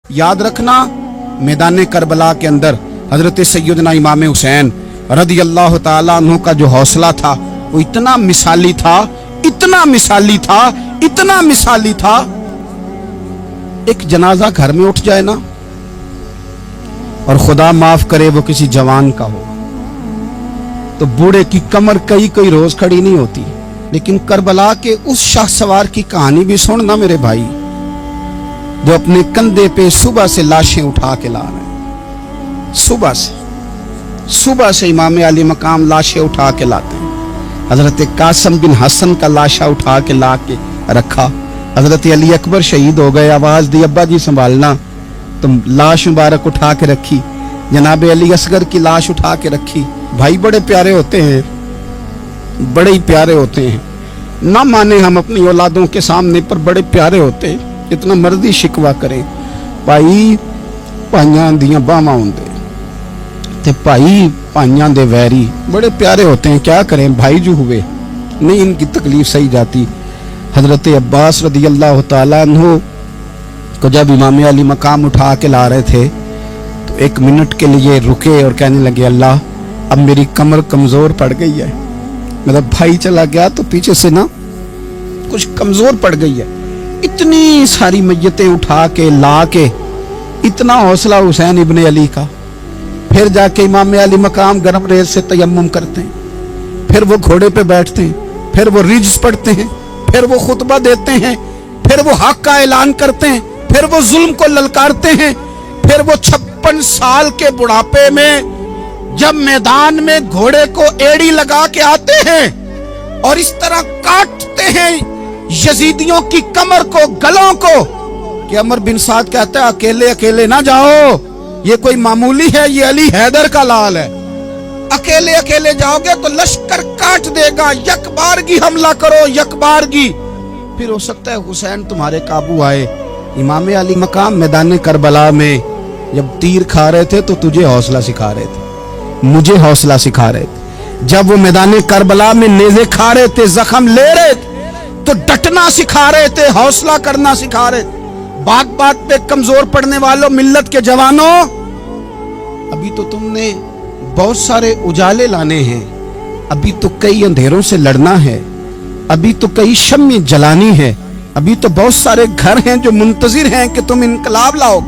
याद रखना, मैदान करबला के अंदर हजरत सैयदना इमाम हुसैन रदी अल्लाह ताला अन्हु का जो हौसला था वो इतना मिसाली था, इतना मिसाली था, इतना मिसाली था। एक जनाजा घर में उठ जाए ना, और खुदा माफ करे वो किसी जवान का हो, तो बूढ़े की कमर कई कई रोज खड़ी नहीं होती। लेकिन करबला के उस शाह सवार की कहानी भी सुन ना मेरे भाई, जो अपने कंधे पे सुबह से लाशें उठा के ला रहे हैं। सुबह से इमाम अली मकाम लाशें उठा के लाते हैं। हजरत कासिम बिन हसन का लाशा उठा के ला के रखा। हजरत अली अकबर शहीद हो गए, आवाज दी अब्बा जी संभालना, तो लाश मुबारक उठा के रखी। जनाब अली असगर की लाश उठा के रखी। भाई बड़े प्यारे होते हैं, बड़े ही प्यारे होते हैं। ना माने हम अपनी औलादों के सामने, पर बड़े प्यारे होते हैं। इतना मर्जी शिकवा करें, भाई भाइयां दियां बावां हुंदे ते भाई भाइयां दे वैरी बड़े प्यारे होते हैं। क्या करें, भाई जो हुए नहीं इनकी तकलीफ सही जाती। हजरत अब्बास रदी अल्लाह ताला अन्हु को जब इमाम अली मकाम उठा के ला रहे थे, तो एक मिनट के लिए रुके और कहने लगे, अल्लाह अब मेरी कमर कमजोर पड़ गई है। मतलब भाई चला गया तो पीछे से ना कुछ कमजोर पड़ गई है। इतनी सारी मैयतें उठा के ला के, इतना हौसला हुसैन इब्ने अली का। फिर जाके इमाम अली मकाम गरम रेत से तयम्मुम करते हैं, फिर वो घोड़े पे बैठते हैं, फिर वो रिज पढ़ते हैं, फिर वो खुतबा देते हैं, फिर वो हक का ऐलान करते हैं, फिर वो जुल्म को ललकारते हैं, फिर वो 56 साल के बुढ़ापे में जब मैदान में घोड़े को एड़ी लगा के आते हैं और इस तरह काटते हैं यजीदियों की कमर को, गलों को, कि अमर बिन साद कहता है अकेले अकेले ना जाओ, ये कोई मामूली है, ये अली हैदर का लाल है। अकेले अकेले जाओगे तो लश्कर काट देगा, यकबारगी हमला करो, यकबारगी। फिर हो सकता है हुसैन तुम्हारे काबू आए। इमाम अली मकाम मैदान करबला में जब तीर खा रहे थे तो तुझे हौसला सिखा रहे थे, मुझे हौसला सिखा रहे थे। जब वो मैदान करबला में नेज़े खा रहे थे, जख्म ले रहे थे, तो डटना सिखा रहे थे, हौसला करना सिखा रहे थे। बात बात पे कमजोर पड़ने वालों, मिल्लत के जवानों, अभी तो तुमने बहुत सारे उजाले लाने हैं, अभी तो कई अंधेरों से लड़ना है, अभी तो कई शम्में जलानी है, अभी तो बहुत सारे घर हैं जो मुंतजिर हैं कि तुम इनकलाब लाओ,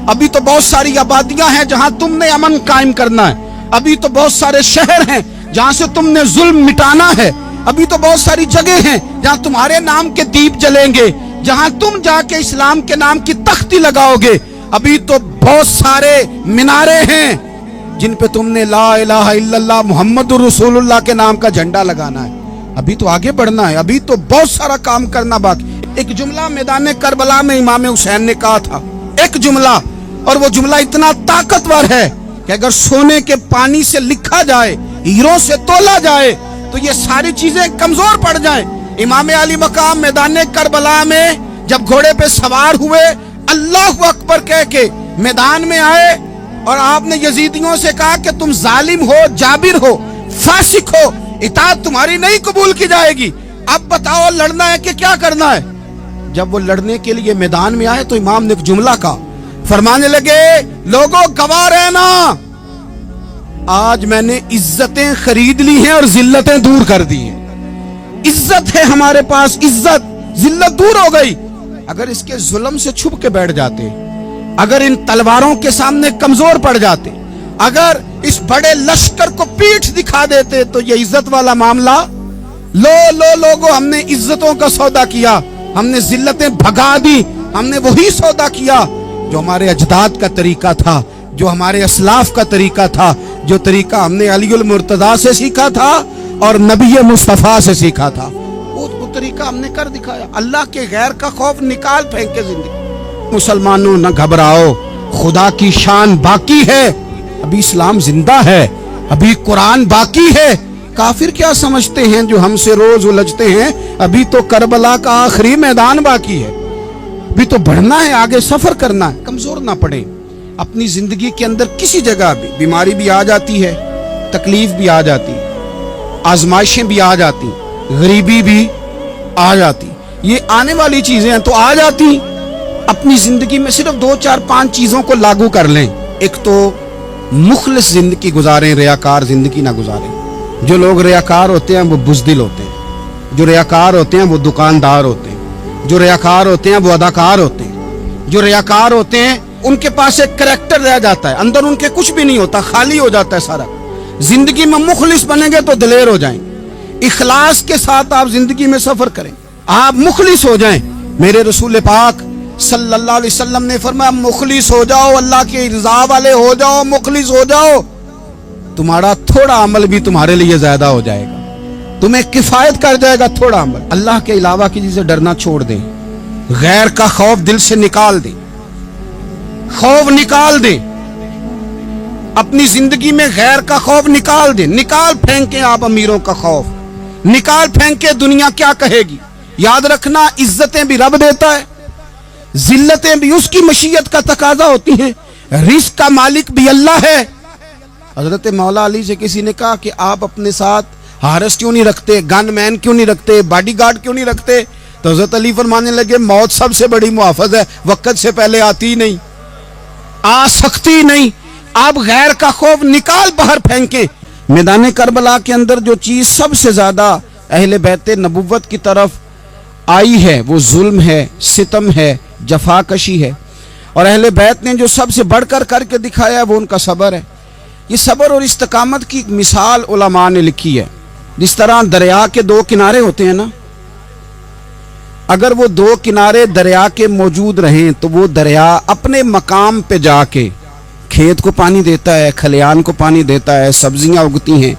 अभी तो बहुत सारी आबादियां हैं जहां तुमने अमन कायम करना है, अभी तो बहुत सारे शहर हैं जहां से तुमने जुल्म मिटाना है, अभी तो बहुत सारी जगह हैं जहां तुम्हारे नाम के दीप जलेंगे, जहां तुम जाके इस्लाम के नाम की तख्ती लगाओगे। अभी तो बहुत सारे मीनारे हैं जिन पे तुमने ला इलाहा इल्लल्लाह मुहम्मदुर रसूलुल्लाह के नाम का झंडा लगाना है। अभी तो आगे बढ़ना है, अभी तो बहुत सारा काम करना बाकी। एक जुमला मैदान करबला में इमाम हुसैन ने कहा था, एक जुमला, और वो जुमला इतना ताकतवर है कि अगर सोने के पानी से लिखा जाए, हीरों से तोला जाए, तो ये सारी चीजें कमजोर पड़ जाएं। इमाम अली मकाम मैदान करबला में जब घोड़े पे सवार हुए, अल्लाहु अकबर कह के मैदान में आए, और आपने यजीदियों से कहा कि तुम जालिम हो, जाबिर हो, फासिक हो, इताअत तुम्हारी नहीं कबूल की जाएगी। अब बताओ लड़ना है कि क्या करना है। जब वो लड़ने के लिए मैदान में आए तो इमाम ने एक जुमला कहा, फरमाने लगे, लोगों गवाह रहना, आज मैंने इज्जतें खरीद ली हैं और जिल्लतें दूर कर दी हैं। इज्जत है हमारे पास, इज्जत, जिल्लत दूर हो गई। अगर इसके जुल्म से छुप के बैठ जाते, अगर इन तलवारों के सामने कमजोर पड़ जाते, अगर इस बड़े लश्कर को पीठ दिखा देते, तो ये इज्जत वाला मामला, लोगों हमने इज्जतों का सौदा किया, हमने जिल्लतें भगा दी, हमने वही सौदा किया जो हमारे अजदाद का तरीका था, जो हमारे असलाफ का तरीका था, जो तरीका हमने अलीउल मुर्तजा से सीखा था और नबी मुस्तफा से सीखा था, वो तरीका हमने कर दिखाया। अल्लाह के गैर का खौफ निकाल फेंके जिंदगी। मुसलमानों न घबराओ, खुदा की शान बाकी है, अभी इस्लाम जिंदा है, अभी कुरान बाकी है। काफिर क्या समझते हैं जो हमसे रोज उलझते हैं, अभी तो करबला का आखिरी मैदान बाकी है, अभी तो बढ़ना है, आगे सफर करना है, कमजोर ना पड़े। अपनी जिंदगी के अंदर किसी जगह भी बीमारी भी आ जाती है, तकलीफ भी आ जाती, आजमाइशें भी आ जाती, गरीबी भी आ जाती, ये आने वाली चीजें हैं तो आ जाती, اپنی زندگی میں صرف 2 4 5 چیزوں کو لاگو کر لیں. ایک تو مخلص زندگی گزاریں, ریاکار زندگی نہ گزاریں. جو لوگ ریاکار ہوتے ہیں وہ بزدل ہوتے ہیں, جو ریاکار ہوتے ہیں وہ دکاندار ہوتے ہیں, جو ریاکار ہوتے ہیں وہ اداکار ہوتے ہیں, جو ریاکار ہوتے ہیں ان کے پاس ایک کریکٹر رہ جاتا ہے, اندر ان کے کچھ بھی نہیں ہوتا, خالی ہو جاتا ہے سارا. زندگی میں مخلص بنیں گے تو دلیر ہو جائیں. اخلاص کے ساتھ آپ زندگی میں سفر کریں, آپ مخلص ہو جائیں. میرے رسول پاک صلی اللہ علیہ وسلم نے فرمایا مخلص ہو جاؤ, اللہ کی رضا والے ہو جاؤ, مخلص ہو جاؤ, تمہارا تھوڑا عمل بھی تمہارے لیے زیادہ ہو جائے گا, تمہیں کفایت کر جائے گا تھوڑا عمل. اللہ کے علاوہ کسی سے ڈرنا چھوڑ دیں, غیر کا خوف دل سے نکال دیں, خوف نکال دیں, اپنی زندگی میں غیر کا خوف نکال دیں. نکال پھینکیں آپ امیروں کا خوف, نکال پھینکیں دنیا کیا کہے گی. یاد رکھنا عزتیں بھی رب دیتا ہے, ذلتیں بھی اس کی مشیت کا تقاضا ہوتی ہیں, رزق کا مالک بھی اللہ ہے. حضرت مولا علی سے کسی نے کہا کہ آپ اپنے ساتھ حارس کیوں نہیں رکھتے, گن مین کیوں نہیں رکھتے, باڈی گارڈ کیوں نہیں رکھتے؟ تو حضرت علی فرمانے لگے موت سب سے بڑی محافظ ہے, وقت سے پہلے آتی نہیں, آ سکتی نہیں. آپ غیر کا خوف نکال باہر پھینکیں. میدان کربلا کے اندر جو چیز سب سے زیادہ اہل بیت نبوت کی طرف آئی ہے وہ ظلم ہے, ستم ہے, جفا کشی ہے, اور اہل بیت نے جو سب سے بڑھ کر کے دکھایا وہ ان کا صبر ہے. یہ صبر اور استقامت کی مثال علماء نے لکھی ہے. جس طرح دریا کے 2 کنارے ہوتے ہیں نا, اگر وہ 2 کنارے دریا کے موجود رہیں تو وہ دریا اپنے مقام پہ جا کے کھیت کو پانی دیتا ہے, کھلیان کو پانی دیتا ہے, سبزیاں اگتی ہیں,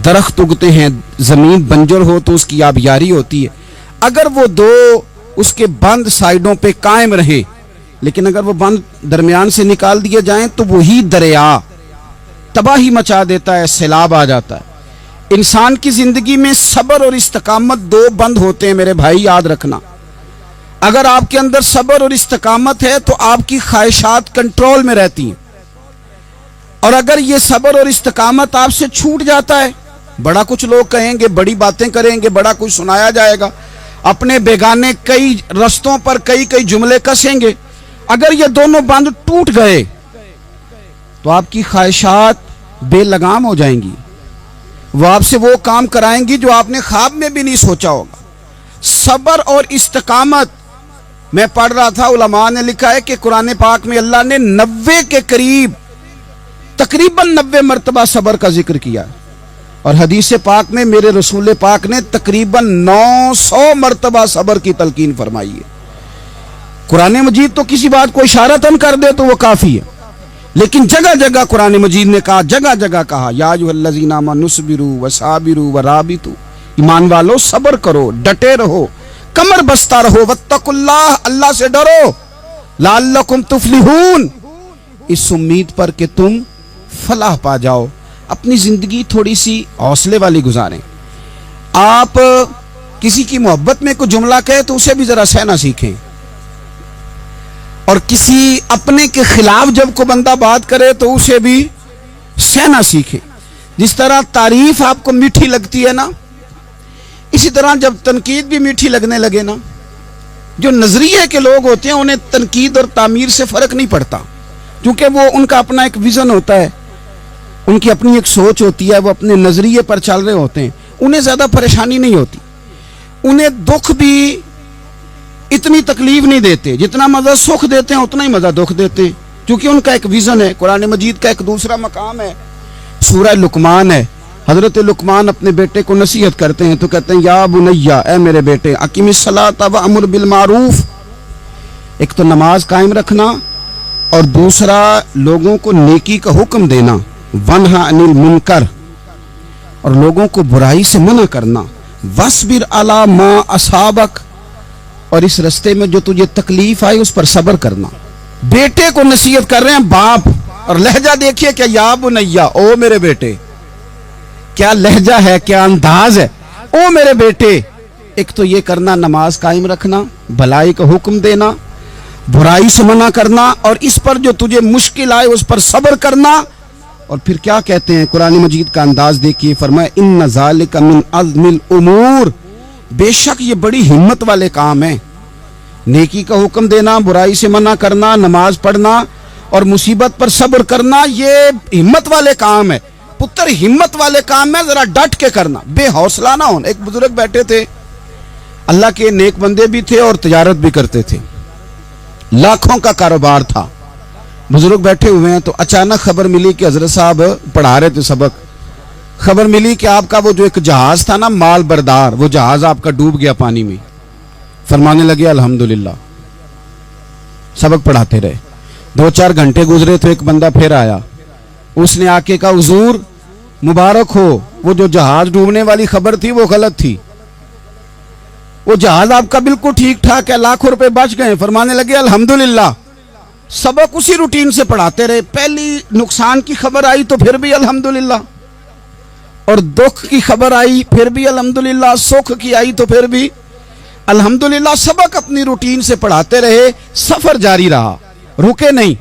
درخت اگتے ہیں, زمین بنجر ہو تو اس کی آبیاری ہوتی ہے. اگر وہ 2 اس کے بند سائیڈوں پہ قائم رہے, لیکن اگر وہ بند درمیان سے نکال دیے جائیں تو وہی دریا تباہی مچا دیتا ہے, سیلاب آ جاتا ہے. انسان کی زندگی میں صبر اور استقامت 2 بند ہوتے ہیں میرے بھائی, یاد رکھنا. اگر آپ کے اندر صبر اور استقامت ہے تو آپ کی خواہشات کنٹرول میں رہتی ہیں, اور اگر یہ صبر اور استقامت آپ سے چھوٹ جاتا ہے, بڑا کچھ لوگ کہیں گے, بڑی باتیں کریں گے, بڑا کچھ سنایا جائے گا, اپنے بیگانے کئی رستوں پر کئی جملے کسیں گے. اگر یہ دونوں بند ٹوٹ گئے تو آپ کی خواہشات بے لگام ہو جائیں گی, وہ آپ سے وہ کام کرائیں گی جو آپ نے خواب میں بھی نہیں سوچا ہوگا. صبر اور استقامت, میں پڑھ رہا تھا علماء نے لکھا ہے کہ قرآن پاک میں اللہ نے 90 کے قریب تقریباً 90 مرتبہ صبر کا ذکر کیا, اور حدیث پاک میں میرے رسول پاک نے تقریباً 900 مرتبہ صبر کی تلقین فرمائی ہے. قرآن مجید تو کسی بات کو اشارتاً کر دے تو وہ کافی ہے, لیکن جگہ جگہ قرآن مجید نے کہا, جگہ جگہ کہا یا ایھا الذین آمنوا اصبروا وصابروا ورابطوا, ایمان والو صبر کرو, ڈٹے رہو, کمر بستہ رہو, واتقوا اللہ, اللہ سے ڈرو, لعلکم تفلحون, اس امید پر کہ تم فلاح پا جاؤ. اپنی زندگی تھوڑی سی حوصلے والی گزاریں. آپ کسی کی محبت میں کوئی جملہ کہے تو اسے بھی ذرا سہنا سیکھیں, اور کسی اپنے کے خلاف جب کو بندہ بات کرے تو اسے بھی سہنا سیکھیں. جس طرح تعریف آپ کو میٹھی لگتی ہے نا, اسی طرح جب تنقید بھی میٹھی لگنے لگے نا, جو نظریے کے لوگ ہوتے ہیں انہیں تنقید اور تعمیر سے فرق نہیں پڑتا, کیونکہ وہ ان کا اپنا ایک ویژن ہوتا ہے, ان کی اپنی ایک سوچ ہوتی ہے, وہ اپنے نظریے پر چل رہے ہوتے ہیں, انہیں زیادہ پریشانی نہیں ہوتی. انہیں دکھ بھی اتنی تکلیف نہیں دیتے, جتنا مزہ سکھ دیتے ہیں اتنا ہی مزہ دکھ دیتے ہیں, کیونکہ ان کا ایک ویژن ہے. قرآن مجید کا ایک دوسرا مقام ہے, سورہ لقمان ہے. حضرت لقمان اپنے بیٹے کو نصیحت کرتے ہیں تو کہتے ہیں یا بنیا, اے میرے بیٹے, اقیم الصلاۃ وامر بالمعروف, ایک تو نماز قائم رکھنا, اور دوسرا لوگوں کو نیکی کا حکم دینا, ونہا عن المنکر, اور لوگوں کو برائی سے منع کرنا, وصبر علی ما اصابک, اور اس رستے میں جو تجھے تکلیف آئی اس پر صبر کرنا. بیٹے کو نصیحت کر رہے ہیں باپ, اور لہجہ دیکھیے کہ یا بنیا, او میرے بیٹے, کیا لہجہ ہے, کیا انداز ہے, او میرے بیٹے. ایک تو یہ کرنا, نماز قائم رکھنا, بھلائی کا حکم دینا, برائی سے منع کرنا, اور اس پر جو تجھے مشکل آئے اس پر صبر کرنا. اور پھر کیا کہتے ہیں, قرآن مجید کا انداز دیکھیے, فرمایا ان ذالک من عزم الامور, بے شک یہ بڑی ہمت والے کام ہیں. नेकी का हुक्म देना, बुराई से मना करना, नमाज पढ़ना और मुसीबत पर सब्र करना, ये हिम्मत वाले काम है पुत्र, हिम्मत वाले काम है, जरा डट के करना, बेहौसला ना होना। एक बुजुर्ग बैठे थे, अल्लाह के नेक बंदे भी थे और तिजारत भी करते थे, लाखों का कारोबार था। बुजुर्ग बैठे हुए हैं तो अचानक खबर मिली कि हजरत साहब पढ़ा रहे थे सबक, खबर मिली कि आपका वो जो एक जहाज था ना माल बरदार, वो जहाज आपका डूब गया पानी में। फरमाने लगे अल्हम्दुलिल्लाह, सबक पढ़ाते रहे। 2-4 घंटे गुजरे तो एक बंदा फिर आया, उसने आके कहा हुजूर मुबारक हो, वो जो जहाज डूबने वाली खबर थी वो गलत थी, वो जहाज आपका बिल्कुल ठीक ठाक है, लाखों रुपए बच गए। फरमाने लगे अल्हम्दुलिल्लाह। सबक उसी रूटीन से पढ़ाते रहे, पहली नुकसान की खबर आई तो फिर भी अल्हम्दुलिल्लाह, और दुख की खबर आई फिर भी अल्हम्दुलिल्लाह, सुख की आई तो फिर भी अल्हम्दुलिल्लाह। सबक अपनी रूटीन से पढ़ाते रहे, सफर जारी रहा, रुके नहीं।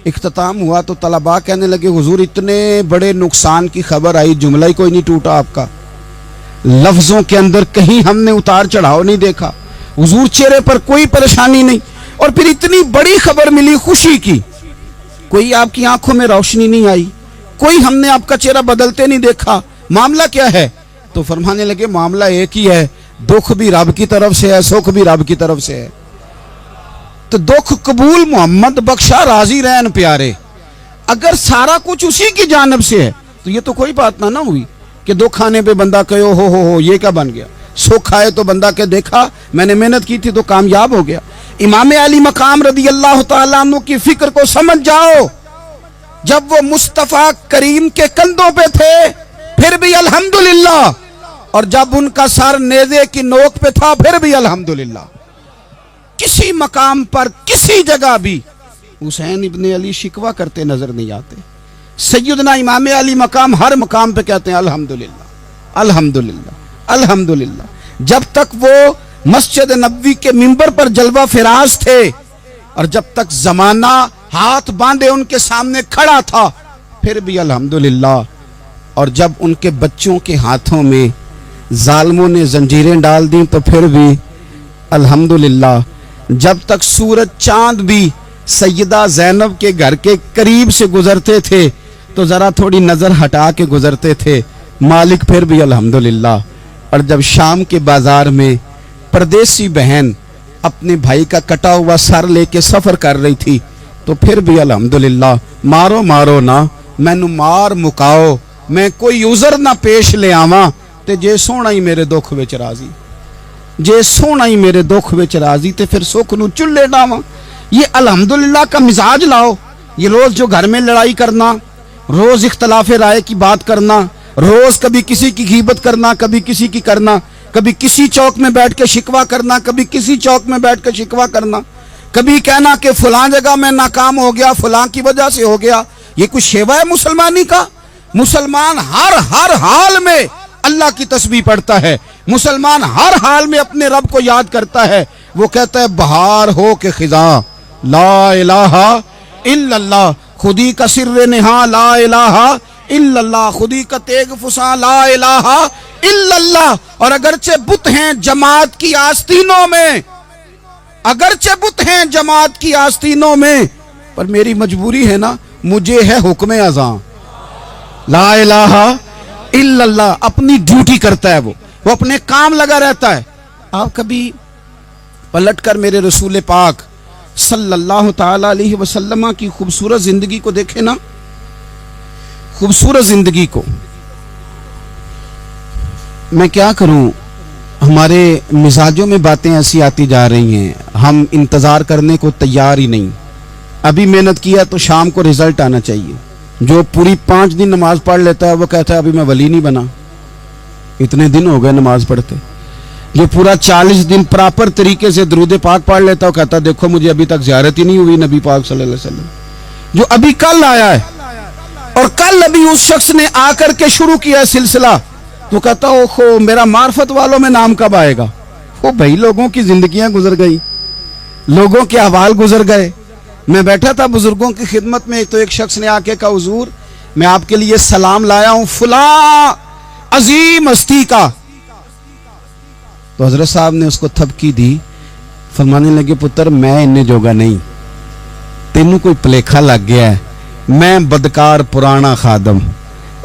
इख्तिताम हुआ तो तलबा कहने लगे हुजूर इतने बड़े नुकसान की खबर आई, जुमला ही कोई नहीं टूटा आपका, लफ्जों के अंदर कहीं हमने उतार चढ़ाव नहीं देखा, हुजूर चेहरे पर कोई परेशानी नहीं, और फिर इतनी बड़ी खबर मिली खुशी की, कोई आपकी आंखों में रोशनी नहीं आई, कोई हमने आपका चेहरा बदलते नहीं देखा, मामला क्या है? तो फरमाने लगे मामला एक ही है, दुख भी रब की तरफ से है, सुख भी रब की तरफ से है। तो दुख कबूल मोहम्मद बख्शा राजी रहन प्यारे, अगर सारा कुछ उसी की जानब से है तो ये तो कोई बात ना हुई कि दुख आने पे बंदा कहो हो ये क्या बन गया, सुख आए तो बंदा के देखा मैंने मेहनत की थी तो कामयाब हो गया। इमाम अली मकाम रदी अल्लाह तआला अन्हु की फिक्र को समझ जाओ, जब वो मुस्तफा करीम के कंधों पे थे फिर भी अल्हम्दुलिल्लाह, और जब उनका सर नेज़े की नोक पे था फिर भी अल्हम्दुलिल्लाह। किसी मकाम पर किसी जगह भी हुसैन इब्ने अली शिकवा करते नजर नहीं आते। सैयदना इमाम अली मकाम हर मकाम पे कहते हैं अल्हम्दुलिल्लाह अल्हम्दुलिल्लाह अल्हम्दुलिल्लाह। जब तक वो मस्जिद नबवी के मिंबर पर जलवा फिराज थे और जब तक जमाना हाथ बांधे उनके सामने खड़ा था फिर भी अल्हम्दुलिल्लाह, और जब उनके बच्चों के हाथों में जालिमों ने जंजीरें डाल दी तो फिर भी अल्हम्दुलिल्लाह। जब तक सूरज चांद भी सैयदा ज़ैनब के घर के करीब से गुजरते थे तो जरा थोड़ी नजर हटा के गुजरते थे, मालिक फिर भी अल्हम्दुलिल्लाह। और जब शाम के बाजार में परदेसी बहन अपने भाई का कटा हुआ सर लेके सफर कर रही थी तो फिर भी अल्हम्दुलिल्लाह। मारो मारो ना मैनू मार मुकाओ, मैं कोई उज़र ना पेश ले आवा, ते जे सोना ही मेरे दुख विच राजी, जे सोना ही मेरे दुख विच राजी ते फिर सुख नू चुल्ले डावा। ये अल्हम्दुलिल्लाह का मिजाज लाओ। ये रोज जो घर में लड़ाई करना, रोज इख्तलाफ राय की बात करना, रोज कभी किसी की गीबत करना, कभी किसी की करना, कभी किसी चौक में बैठ के शिकवा करना, कभी किसी चौक में बैठ के शिकवा करना, कभी कहना कि फलां जगह में नाकाम हो गया, फलां की वजह से हो गया। ये कुछ शेवा है मुसलमानी का? मुसलमान हर हाल में अल्लाह की तस्बीह पढ़ता है, मुसलमान हर हाल में अपने रब को याद करता है। वो कहता है बहार हो के खिजा ला इलाहा इल्लल्लाह, खुदी का सिर्र निहा ला इलाहा इल्लल्लाह, खुदी का तेग फुसा ला इलाहा इल्लल्लाह। और अगरचे बुत हैं जमात की आस्तीनों में, अगरचे बुत हैं जमात की आस्तीनों में, पर मेरी मजबूरी है ना, मुझे है हुक्म अज़ां ला इलाहा इल्लल्लाह। अपनी ड्यूटी करता है वो अपने काम लगा रहता है। आप कभी पलटकर मेरे रसूल पाक सल्लल्लाहु ताला अलैहि वसल्लम की खूबसूरत जिंदगी को देखें ना, खूबसूरत जिंदगी को। मैं क्या करूं, हमारे मिजाजों में बातें ऐसी आती जा रही हैं, हम इंतजार करने को तैयार ही नहीं। अभी मेहनत किया तो शाम को रिजल्ट आना चाहिए। जो पूरी 5 दिन नमाज पढ़ लेता है वो कहता है अभी मैं वली नहीं बना, इतने दिन हो गए नमाज पढ़ते। जो पूरा 40 दिन प्रॉपर तरीके से दरूद पाक पढ़ लेता है वो कहता है देखो मुझे अभी तक ज़ियारत ही नहीं हुई नबी पाक सल्लल्लाहु अलैहि वसल्लम। जो अभी कल आया है और कल अभी उस शख्स ने आकर के शुरू किया सिलसिला तो कहता ओहो मेरा मार्फत वालों में नाम कब आएगा। वो भाई लोगों की जिंदगियां गुजर गई, लोगों के अहवाल गुजर गए। मैं बैठा था बुजुर्गों की खिदमत में, तो एक शख्स ने आके कहा हुजूर मैं आपके लिए सलाम लाया हूं फुला अजीम हस्ती का। तो हजरत साहब ने उसको थपकी दी, फरमाने लगे पुत्र मैं इन्ने जोगा नहीं, तेनू कोई भुलेखा लग गया है, मैं बदकार पुराना खादम,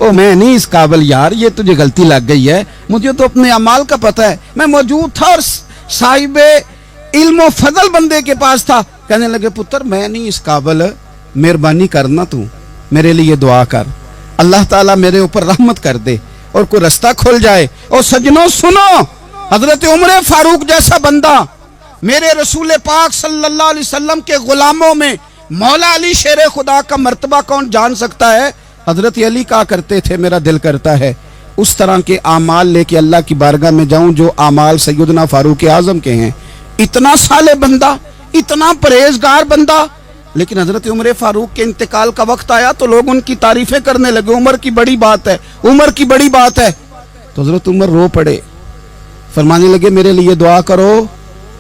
ओ मैं नहीं इस काबिल यार, ये तुझे गलती लग गई है, मुझे तो अपने अमाल का पता है, मैं मौजूद था और साहिबे इल्म फजल बंदे के पास था। कहने लगे पुत्र मैं नहीं इस काबिल, मेहरबानी करना तू मेरे लिए दुआ कर, अल्लाह ताला मेरे ऊपर रहमत कर दे और कोई रास्ता खुल जाए। और सजनों सुनो, हजरत उमर फारूक जैसा बंदा, मेरे रसूल पाक सल्लल्लाहु अलैहि वसल्लम के गुलामों में मौला अली शेर खुदा का मर्तबा कौन जान सकता है? हजरत अली कहा करते थे मेरा दिल करता है उस तरह के आमाल लेके अल्लाह की बारगाह में जाऊं जो आमाल सैयदना फारूक आजम के हैं। इतना साले बंदा, इतना परहेजगार बंदा, लेकिन हजरत उमर फारूक के इंतकाल का वक्त आया तो लोग उनकी तारीफें करने लगे, उमर की बड़ी बात है, उमर की बड़ी बात है। तो हजरत उमर रो पड़े, फरमाने लगे मेरे लिए दुआ करो,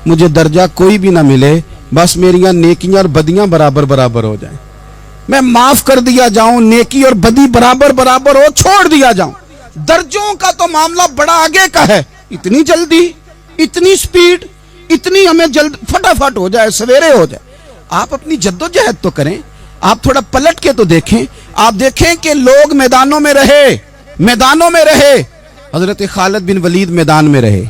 मुझे दर्जा कोई भी ना मिले, बस मेरियां नेकियां और बदियां बराबर बराबर हो जाएं, मैं माफ कर दिया जाऊं, नेकी और बदी बराबर बराबर हो, छोड़ दिया जाऊं। दर्जों का तो मामला बड़ा आगे का है, इतनी जल्दी, इतनी स्पीड, इतनी हमें जल्द फटाफट हो जाए, सवेरे हो जाए। आप अपनी जद्दोजहद तो करें, आप थोड़ा पलट के तो देखें, आप देखें कि लोग मैदानों में रहे, मैदानों में रहे। हजरत खालिद बिन वलीद मैदान में रहे,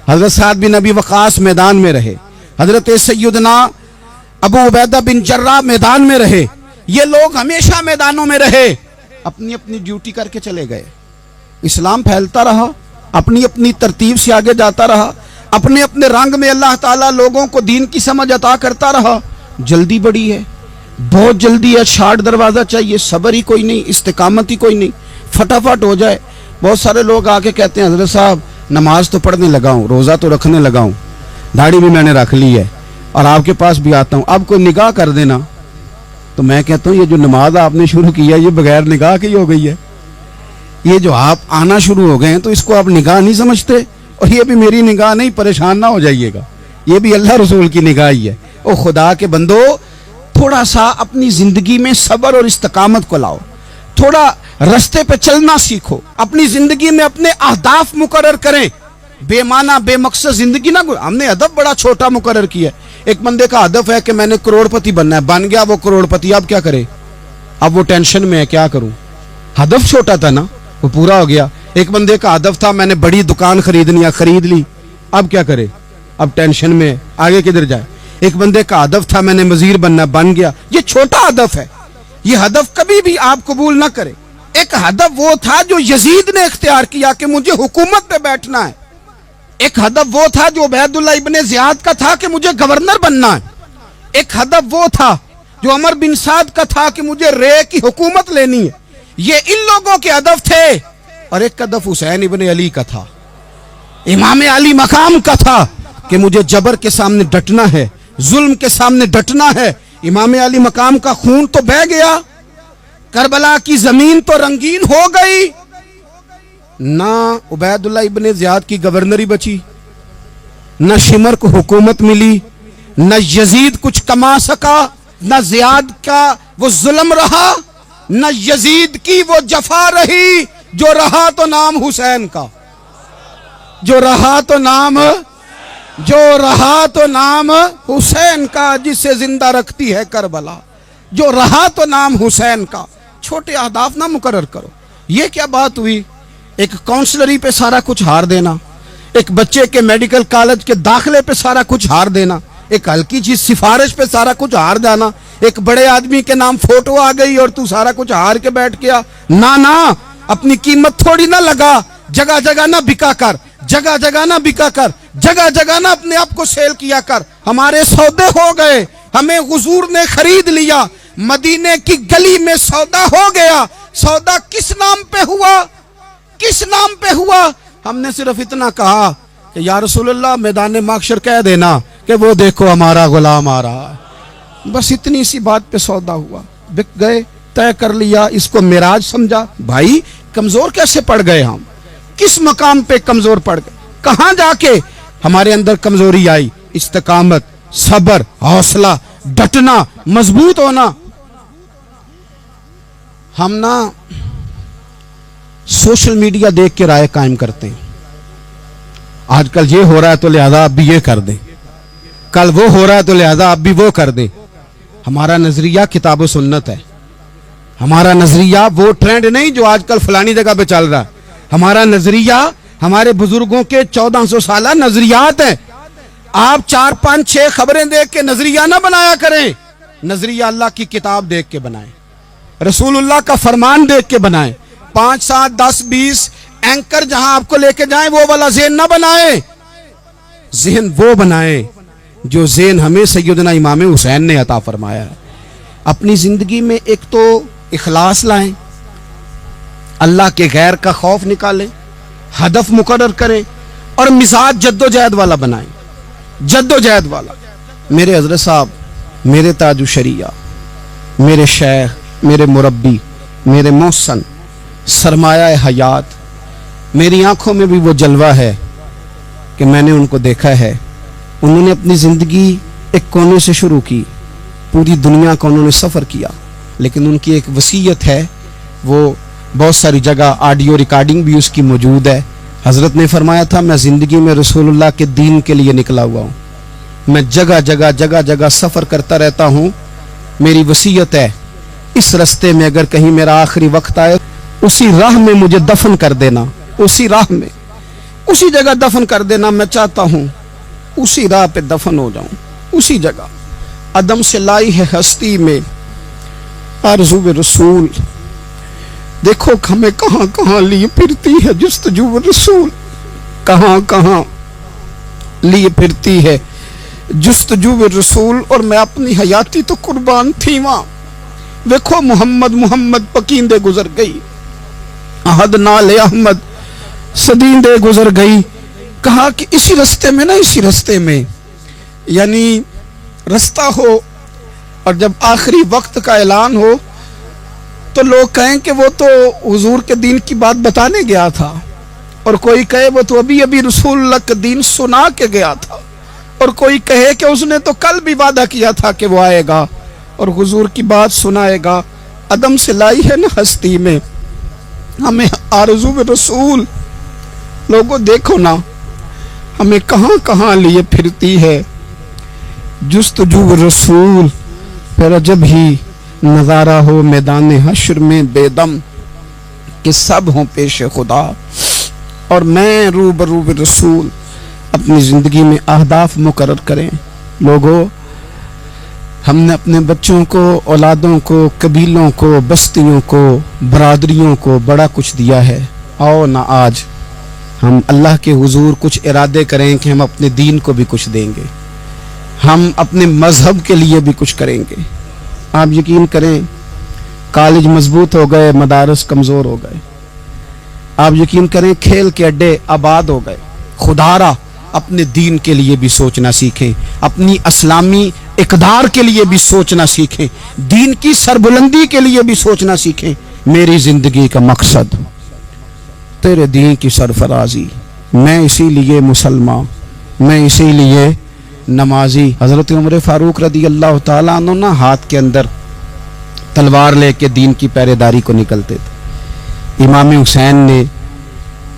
हजरत साद बिन अबी वकास मैदान में रहे, हजरत सैयदना अबू उबैदा बिन जर्रा मैदान में रहे। ये लोग हमेशा मैदानों में रहे, अपनी अपनी ड्यूटी करके चले गए। इस्लाम फैलता रहा, अपनी अपनी तरतीब से आगे जाता रहा, अपने अपने रंग में अल्लाह ताला लोगों को दीन की समझ अता करता रहा। जल्दी बड़ी है, बहुत जल्दी है, शार्ट दरवाजा चाहिए, सब्र ही कोई नहीं, इस्तिकामत ही कोई नहीं, फटाफट हो जाए। बहुत सारे लोग आके कहते हैं हजरत साहब नमाज तो पढ़ने लगा हूँ, रोज़ा तो रखने लगा हूँ, दाढ़ी भी मैंने रख ली है और आपके पास भी आता हूँ, अब कोई निगाह कर देना। तो मैं कहता हूँ ये जो नमाज आपने शुरू की है ये बगैर निगाह की हो गई है, ये जो आप आना शुरू हो गए हैं तो इसको आप निगाह नहीं समझते, और ये भी मेरी निगाह नहीं, परेशान ना हो जाइएगा, ये भी अल्लाह रसूल की निगाह ही है। ओ खुदा के बंदो, थोड़ा सा अपनी जिंदगी में सब्र और इस्तिकामत को लाओ, थोड़ा रास्ते पे चलना सीखो, अपनी जिंदगी में अपने अहदाफ मुकर्रर करें, बेमाना बेमकसद जिंदगी ना। हमने हदफ बड़ा छोटा मुकर्रर किया, एक बंदे का हदफ है कि मैंने करोड़पति बनना है, बन गया वो करोड़पति, अब क्या करे, अब वो टेंशन में है क्या करूं, हदफ छोटा था ना, वो पूरा हो गया। एक बंदे का हदफ था मैंने बड़ी दुकान खरीदनी है, खरीद ली, अब क्या करे, अब टेंशन में, आगे किधर जाए। एक बंदे का हदफ था मैंने वजीर बनना, बन गया, ये छोटा हदफ है, ये हदफ कभी भी आप कबूल ना करें। एक हदफ वो था जो यजीद ने इख्तियार किया कि मुझे हुकूमत पे बैठना है, एक हदफ वो था जो उबैदुल्लाह इब्ने ज़ियाद का था कि मुझे गवर्नर बनना है, एक हदफ वो था जो अमर बिन साद का था कि मुझे रे की हुकूमत लेनी है। ये इन लोगों के हदफ थे, और एक हदफ हुसैन इब्ने अली का था, इमाम अली मकाम का था कि मुझे जबर के सामने डटना है, जुल्म के सामने डटना है। इमाम अली मकाम का खून तो बह गया, करबला की जमीन तो रंगीन हो गई, ना उबैदुल्लाह इब्ने ज़ियाद की गवर्नरी बची, न शिमर को हुकूमत मिली, न यजीद कुछ कमा सका, न ज़ियाद का वो जुल्म रहा, न यजीद की वो जफा रही, जो रहा तो नाम हुसैन का, जो रहा तो नाम, जो रहा तो नाम हुसैन का, जिसे जिंदा रखती है करबला, जो रहा तो नाम हुसैन का। छोटे अहदाफ ना मुकर्रर करो। ये क्या बात हुई, एक काउंसलरी पे सारा कुछ हार देना, एक बच्चे के मेडिकल कॉलेज के दाखिले पे सारा कुछ हार देना, एक हल्की चीज सिफारिश पे सारा कुछ हार जाना, एक बड़े आदमी के नाम फोटो आ गई और तू सारा कुछ हार के बैठ गया। ना ना, अपनी कीमत थोड़ी ना लगा, जगह जगह ना बिका कर, जगह जगह ना बिका कर, जगह जगह ना अपने आप को सेल किया कर। हमारे सौदे हो गए, हमें हुजूर ने खरीद लिया, मदीने की गली में सौदा हो गया। सौदा किस नाम पे हुआ, किस नाम पे हुआ? हमने सिर्फ इतना कहा कि या रसूलल्लाह मैदान माशर कह देना कि वो देखो हमारा गुलाम आ रहा है, बस इतनी सी बात पे सौदा हुआ, बिक गए, तय कर लिया, इसको मिराज समझा। भाई कमजोर कैसे पड़ गए हम, किस मकाम पे कमजोर पड़ गए, कहां जाके हमारे अंदर कमजोरी आई? इस्तिकामत, सब्र, हौसला, डटना, मजबूत होना। हम ना सोशल मीडिया देख के राय कायम करते हैं, आजकल ये हो रहा है तो लिहाजा आप भी ये कर दें, कल वो हो रहा है तो लिहाजा आप भी वो कर दे। हमारा नजरिया किताब व सुन्नत है। हमारा नजरिया वो ट्रेंड नहीं जो आजकल फलानी जगह पे चल रहा है। हमारा नजरिया हमारे बुजुर्गों के 1400 साल नजरियात है। आप 4 5 6 खबरें देख के नजरिया ना बनाया करें। नजरिया अल्लाह की किताब देख के बनाएं, रसूलुल्लाह का फरमान देख के बनाएं। 5 7 10 20 एंकर जहां आपको लेके जाएं वो वाला ज़हन ना बनाएं। ज़हन वो बनाएं जो ज़हन हमें सैयदना इमाम हुसैन ने अता फरमाया है। अपनी जिंदगी में एक तो इखलास लाएं, अल्लाह के गैर का खौफ निकालें, हदफ मुकर्रर करें और मिजाज जद्दोजहद वाला बनाएं, जद्दोजहद वाला। मेरे हजरत साहब, मेरे ताजु शरिया, मेरे शेख, मेरे मुरब्बी, मेरे मोहसन, सरमाया हयात, मेरी आंखों में भी वो जलवा है कि मैंने उनको देखा है। उन्होंने अपनी ज़िंदगी एक कोने से शुरू की, पूरी दुनिया का उन्होंने सफ़र किया, लेकिन उनकी एक वसीयत है, वो बहुत सारी जगह ऑडियो रिकॉर्डिंग भी उसकी मौजूद है। हज़रत ने फरमाया था, मैं ज़िंदगी में रसूलुल्लाह के दीन के लिए निकला हुआ हूँ, मैं जगह जगह सफ़र करता रहता हूँ। मेरी वसीयत है, इस रास्ते में अगर कहीं मेरा आखिरी वक्त आए, उसी राह में मुझे दफन कर देना, उसी राह में, उसी जगह दफन कर देना। मैं चाहता हूँ उसी राह पे दफन हो जाऊं, उसी जगह। अदम से लाई है हस्ती में आरज़ू रसूल, देखो हमें कहां कहां लिए फिरती है जुस्तजू रसूल, कहां कहां लिए फिरती है जुस्तजू रसूल। और मैं अपनी हयाती तो कुर्बान थी वहां। देखो मोहम्मद मोहम्मद पकींदे गुजर गई, अहद नाले अहमद सदींदे गुजर गई। कहा कि इसी रास्ते में ना, इसी रास्ते में, यानी रास्ता हो और जब आखिरी वक्त का ऐलान हो तो लोग कहें कि वो तो हुजूर के दीन की बात बताने गया था, और कोई कहे वो तो अभी अभी रसूलुल्लाह का दीन सुना के गया था, और कोई कहे कि उसने तो कल भी वादा किया था कि वो आएगा और हुजूर की बात सुनाएगा। अदम से लाई है ना हस्ती में हमें आरज़ू रसूल। लोगों देखो ना, हमें कहां कहां लिए फिरती है जुस्तजू रसूल। फिर जब ही नज़ारा हो मैदान हश्र में बेदम कि सब हों पेश खुदा और मैं रूबरू रसूल। अपनी ज़िंदगी में अहदाफ मुकर्रर करें। लोगों, हमने अपने बच्चों को, औलादों को, कबीलों को, बस्तियों को, बरादरियों को बड़ा कुछ दिया है। आओ ना आज हम अल्लाह के हुजूर कुछ इरादे करें कि हम अपने दीन को भी कुछ देंगे, हम अपने मजहब के लिए भी कुछ करेंगे। आप यकीन करें, कॉलेज मजबूत हो गए, मदारस कमज़ोर हो गए। आप यकीन करें, खेल के अड्डे आबाद हो गए। खुदारा अपने दीन के लिए भी सोचना सीखें, अपनी इस्लामी इक़दार के लिए भी सोचना सीखें, दीन की सरबुलंदी के लिए भी सोचना सीखें। मेरी ज़िंदगी का मकसद तेरे दीन की सरफराजी, मैं इसीलिए मुसलमान, मैं इसीलिए नमाजी। हज़रत उमर फारूक रदी अल्लाह ताला अन्हु ना हाथ के अंदर तलवार लेके दीन की पहरेदारी को निकलते थे। इमाम हुसैन ने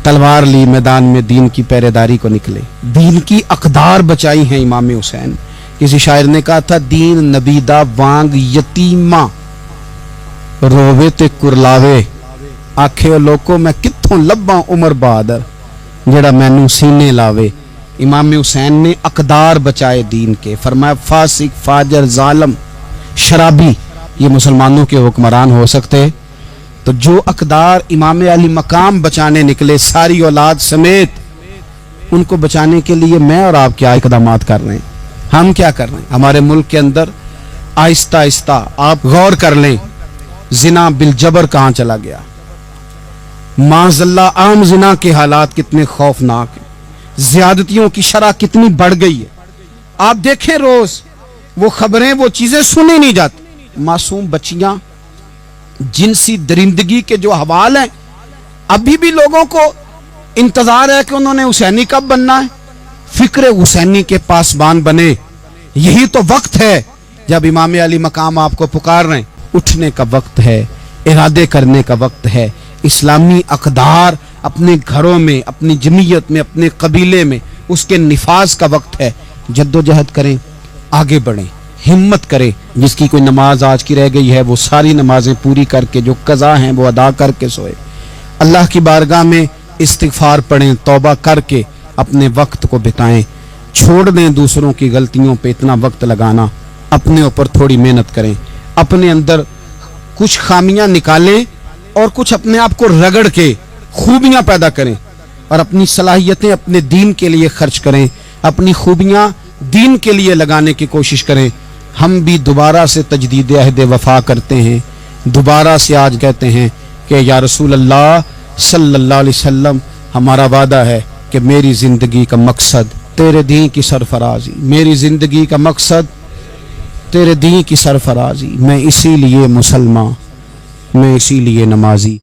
तलवार ली, मैदान में दीन की पहरेदारी को निकले, दीन की अक़दार बचाई हैं इमाम हुसैन। किसी शायर ने कहा था, दीन नबीदा वांग यतीमा रोवे ते कुरलावे, आखे लोको मैं कित्थों लब्बा उमर बहादुर जेड़ा मैनू सीने लावे। इमाम हुसैन ने अक़दार बचाए दीन के। फरमाया, फासिक, फाजर, जालम, शराबी ये मुसलमानों के हुक्मरान हो सकते, तो जो अक़दार इमाम अली मकाम बचाने निकले सारी औलाद समेत, उनको बचाने के लिए मैं और आप क्या इक़दामात कर रहे हैं, हम क्या कर रहे हैं। हमारे मुल्क के अंदर आहिस्ता आहिस्ता आप गौर कर लें, जिना बिल जबर कहाँ चला गया। माज़अल्लाह आम जिना के हालात कितने खौफनाक हैं, ज्यादतियों की शरह कितनी बढ़ गई है। आप देखें रोज वो खबरें, वो चीजें सुनी नहीं जाती। मासूम बच्चियां, जिनसी दरिंदगी के जो हवाल हैं, अभी भी लोगों को इंतजार है कि उन्होंने हुसैनी कब बनना है, फिक्र हुसैनी के पासबान बने। यही तो वक्त है जब इमाम अली मकाम आपको पुकार रहे हैं। उठने का वक्त है, इरादे करने का वक्त है, इस्लामी अक़दार अपने घरों में, अपनी जमीयत में, अपने कबीले में उसके निफाज का वक्त है। जद्दोजहद करें, आगे बढ़ें, हिम्मत करें। जिसकी कोई नमाज आज की रह गई है वो सारी नमाजें पूरी करके जो कज़ा हैं वो अदा करके सोए। अल्लाह की बारगाह में इस्तिग़फ़ार पढ़ें, तौबा करके अपने वक्त को बिताएं। छोड़ दें दूसरों की गलतियों पे इतना वक्त लगाना, अपने ऊपर थोड़ी मेहनत करें। अपने अंदर कुछ खामियां निकालें और कुछ अपने आप को रगड़ के खूबियां पैदा करें और अपनी सलाहियतें अपने दीन के लिए खर्च करें, अपनी खूबियां दीन के लिए लगाने की कोशिश करें। हम भी दोबारा से तजदीद अहद वफा करते हैं, दोबारा से आज कहते हैं कि या रसूल अल्लाह सल्लल्लाहु अलैहि वसल्लम, हमारा वादा है कि मेरी ज़िंदगी का मकसद तेरे दीन की सरफराजी, मेरी ज़िंदगी का मकसद तेरे दीन की सरफराजी। मैं इसीलिए मुसलमान, मैं इसीलिए नमाजी।